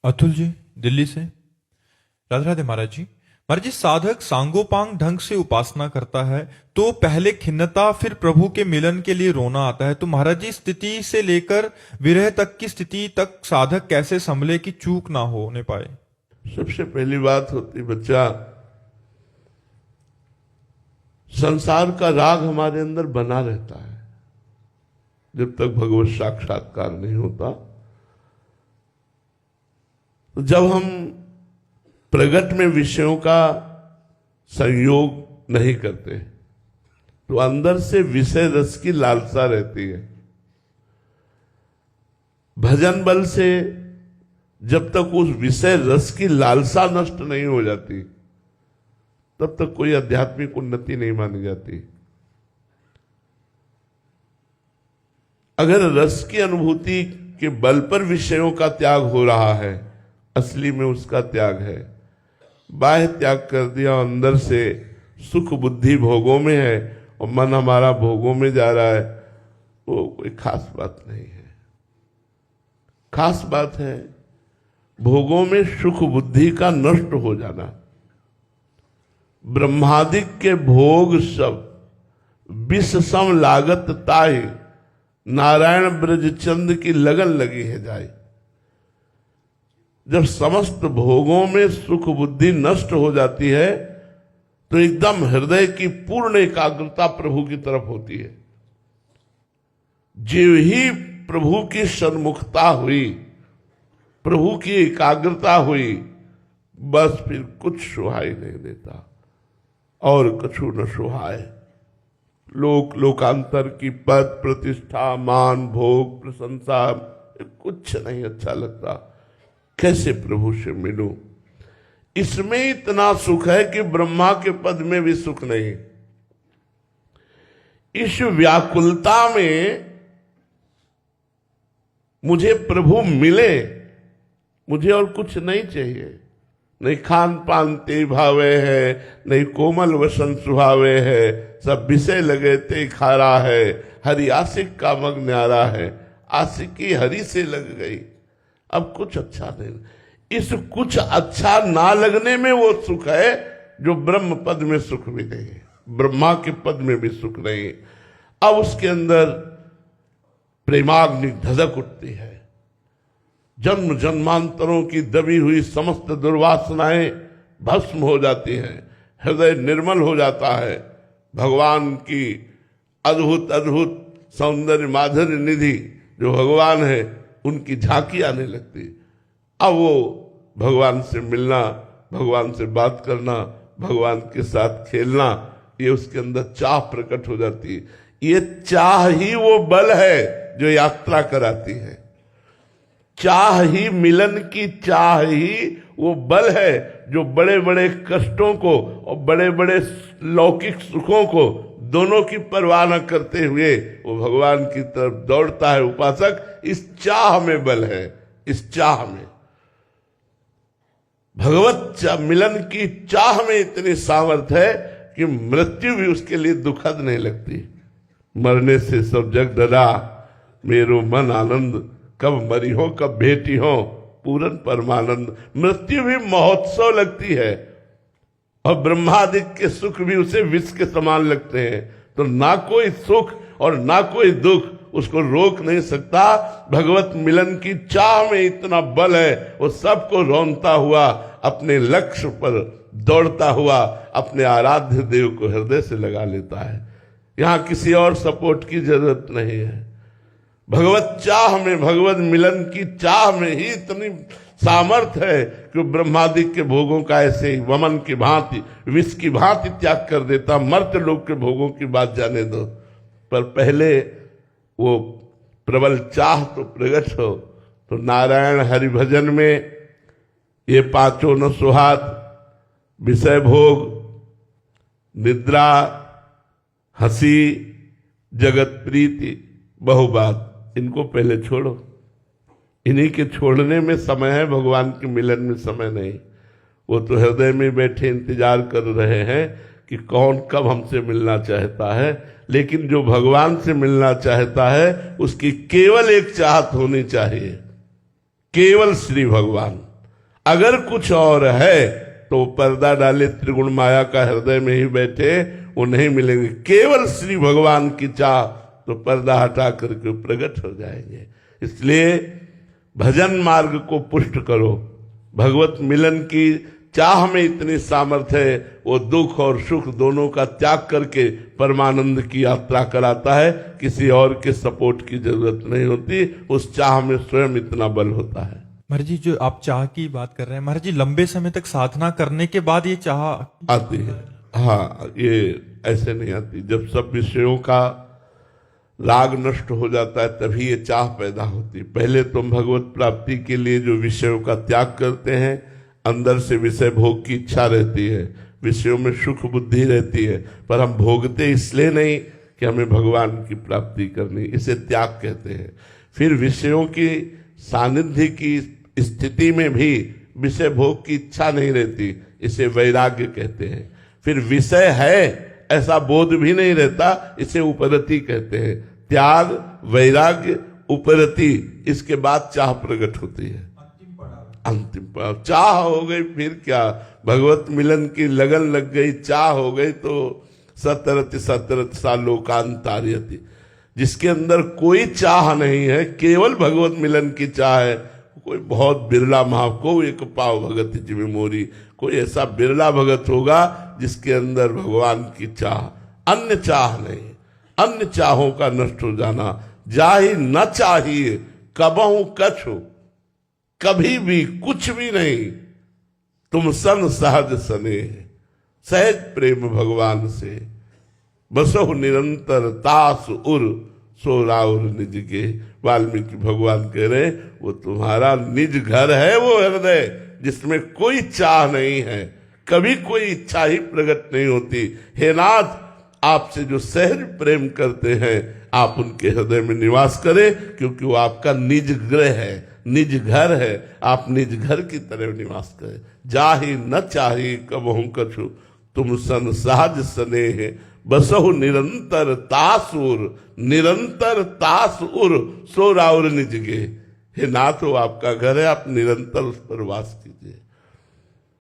अतुल जी, दिल्ली से। राधे राधे महाराज जी। महाराज जी, साधक सांगोपांग ढंग से उपासना करता है तो पहले खिन्नता, फिर प्रभु के मिलन के लिए रोना आता है। तो महाराज जी, स्थिति से लेकर विरह तक की स्थिति तक साधक कैसे संभले कि चूक ना होने पाए? सबसे पहली बात होती, बच्चा, संसार का राग हमारे अंदर बना रहता है जब तक भगवत साक्षात्कार नहीं होता। तो जब हम प्रगट में विषयों का संयोग नहीं करते तो अंदर से विषय रस की लालसा रहती है। भजन बल से जब तक उस विषय रस की लालसा नष्ट नहीं हो जाती तब तक कोई आध्यात्मिक उन्नति नहीं मानी जाती। अगर रस की अनुभूति के बल पर विषयों का त्याग हो रहा है, असली में उसका त्याग है। बाह्य त्याग कर दिया, अंदर से सुख बुद्धि भोगों में है और मन हमारा भोगों में जा रहा है, वो कोई खास बात नहीं है। खास बात है भोगों में सुख बुद्धि का नष्ट हो जाना। ब्रह्मादिक के भोग सब विष सम लागत ताहि, नारायण ब्रजचंद की लगन लगी है जाए। जब समस्त भोगों में सुख बुद्धि नष्ट हो जाती है तो एकदम हृदय की पूर्ण एकाग्रता प्रभु की तरफ होती है। जो ही प्रभु की सन्मुखता हुई, प्रभु की एकाग्रता हुई, बस फिर कुछ सुहाई नहीं देता और कछु न सुहाए। लोक लोकांतर की पद प्रतिष्ठा मान भोग प्रशंसा कुछ नहीं अच्छा लगता। कैसे प्रभु से मिलूं? इसमें इतना सुख है कि ब्रह्मा के पद में भी सुख नहीं। इस व्याकुलता में मुझे प्रभु मिले, मुझे और कुछ नहीं चाहिए। नहीं खान पान ते भावे है, नहीं कोमल वसन सुहावे है, सब विषय लगे ते खारा है, हरि आशिक का मग न्यारा है। आशिकी हरि से लग गई, अब कुछ अच्छा नहीं। इस कुछ अच्छा ना लगने में वो सुख है जो ब्रह्म पद में सुख भी नहीं है, ब्रह्मा के पद में भी सुख नहीं। अब उसके अंदर प्रेमाग्नि धधक उठती है। जन्म जन्मांतरों की दबी हुई समस्त दुर्वासनाएं भस्म हो जाती हैं, हृदय निर्मल हो जाता है। भगवान की अद्भुत अद्भुत सौंदर्य माधुर्य निधि जो भगवान है उनकी झांकी आने लगती। अब वो भगवान से मिलना, भगवान से बात करना, भगवान के साथ खेलना, ये उसके अंदर चाह प्रकट हो जाती है। ये चाह ही वो बल है जो यात्रा कराती है। चाह ही, मिलन की चाह ही वो बल है जो बड़े बड़े कष्टों को और बड़े बड़े लौकिक सुखों को दोनों की परवाह न करते हुए वो भगवान की तरफ दौड़ता है उपासक। इस चाह में बल है, इस चाह में भगवत मिलन की चाह में इतनी सामर्थ है कि मृत्यु भी उसके लिए दुखद नहीं लगती। मरने से सब जग डरा, मेरो मन आनंद, कब मरी हो कब भेटी हो, पूरन परमानंद। मृत्यु भी महोत्सव लगती है और ब्रह्मादिक के सुख भी उसे विष के समान लगते हैं। तो ना कोई सुख और ना कोई दुख उसको रोक नहीं सकता। भगवत मिलन की चाह में इतना बल है, वो सबको रौंदता हुआ अपने लक्ष्य पर दौड़ता हुआ अपने आराध्य देव को हृदय से लगा लेता है। यहां किसी और सपोर्ट की जरूरत नहीं है। भगवत चाह में, भगवत मिलन की चाह में ही इतनी सामर्थ्य है कि ब्रह्मादिक के भोगों का ऐसे ही वमन की भांति, विष की भांति त्याग कर देता। मर्त्य लोक के भोगों की बात जाने दो, पर पहले वो प्रबल चाह तो प्रकट हो। तो नारायण हरि भजन में ये पांचों न सुहात, विषय भोग, निद्रा, हंसी, जगत प्रीति, बहुबात, इनको पहले छोड़ो। इन्हीं के छोड़ने में समय है, भगवान के मिलन में समय नहीं। वो तो हृदय में बैठे इंतजार कर रहे हैं कि कौन कब हमसे मिलना चाहता है। लेकिन जो भगवान से मिलना चाहता है उसकी केवल एक चाहत होनी चाहिए, केवल श्री भगवान। अगर कुछ और है तो पर्दा डाले त्रिगुण माया का हृदय में ही बैठे, वो नहीं मिलेंगे। केवल श्री भगवान की चाह तो पर्दा हटा करके प्रकट हो जाएंगे। इसलिए भजन मार्ग को पुष्ट करो। भगवत मिलन की चाह में इतनी सामर्थ्य है, वो दुख और सुख दोनों का त्याग करके परमानंद की यात्रा कराता है। किसी और के सपोर्ट की जरूरत नहीं होती, उस चाह में स्वयं इतना बल होता है। महाराज जी, जो आप चाह की बात कर रहे हैं, महाराज जी लंबे समय तक साधना करने के बाद ये चाह आती है। हाँ, ये ऐसे नहीं आती। जब सब विषयों का राग नष्ट हो जाता है तभी ये चाह पैदा होती। पहले तुम भगवत प्राप्ति के लिए जो विषयों का त्याग करते हैं, अंदर से विषय भोग की इच्छा रहती है, विषयों में सुख बुद्धि रहती है, पर हम भोगते इसलिए नहीं कि हमें भगवान की प्राप्ति करनी, इसे त्याग कहते हैं। फिर विषयों की सानिध्य की स्थिति में भी विषय भोग की इच्छा नहीं रहती, इसे वैराग्य कहते हैं। फिर विषय है ऐसा बोध भी नहीं रहता, इसे उपरति कहते हैं। त्याग, वैराग्य, उपरति, इसके बाद चाह प्रकट होती है। अंतिम पड़ाव चाह हो गई, फिर क्या, भगवत मिलन की लगन लग गई, चाह हो गई तो सतरति सतरति सा लोकांतार्यति। जिसके अंदर कोई चाह नहीं है, केवल भगवत मिलन की चाह है, कोई बहुत बिरला महाको एक पाव भगत जिम्मे मोरी, कोई ऐसा बिरला भगत होगा जिसके अंदर भगवान की चाह, अन्य चाह नहीं। अन्य चाहों का नष्ट हो जाना। जाहि न चाहिए कबहू कछु, कभी भी कुछ भी नहीं, तुम सन सहज सने, सहज प्रेम भगवान से, बसहु निरंतर तास उर सो राउर निज के। वाल्मीकि भगवान कह रहे वो तुम्हारा निज घर है, वो हृदय जिसमें कोई चाह नहीं है, कभी कोई इच्छा ही प्रकट नहीं होती। हे नाथ, आपसे जो सहज प्रेम करते हैं, आप उनके हृदय में निवास करें, क्योंकि वो आपका निज गृह है, निज घर है। आप निज घर की तरह निवास करें। जाहि न चाही कबहू कछु, तुम सन सहज स्नेह, बसहु निरंतर तासुर, निरंतर तासुर सो राउर निज गे। हे नाथ, वो आपका घर है, आप निरंतर उस पर वास कीजिए।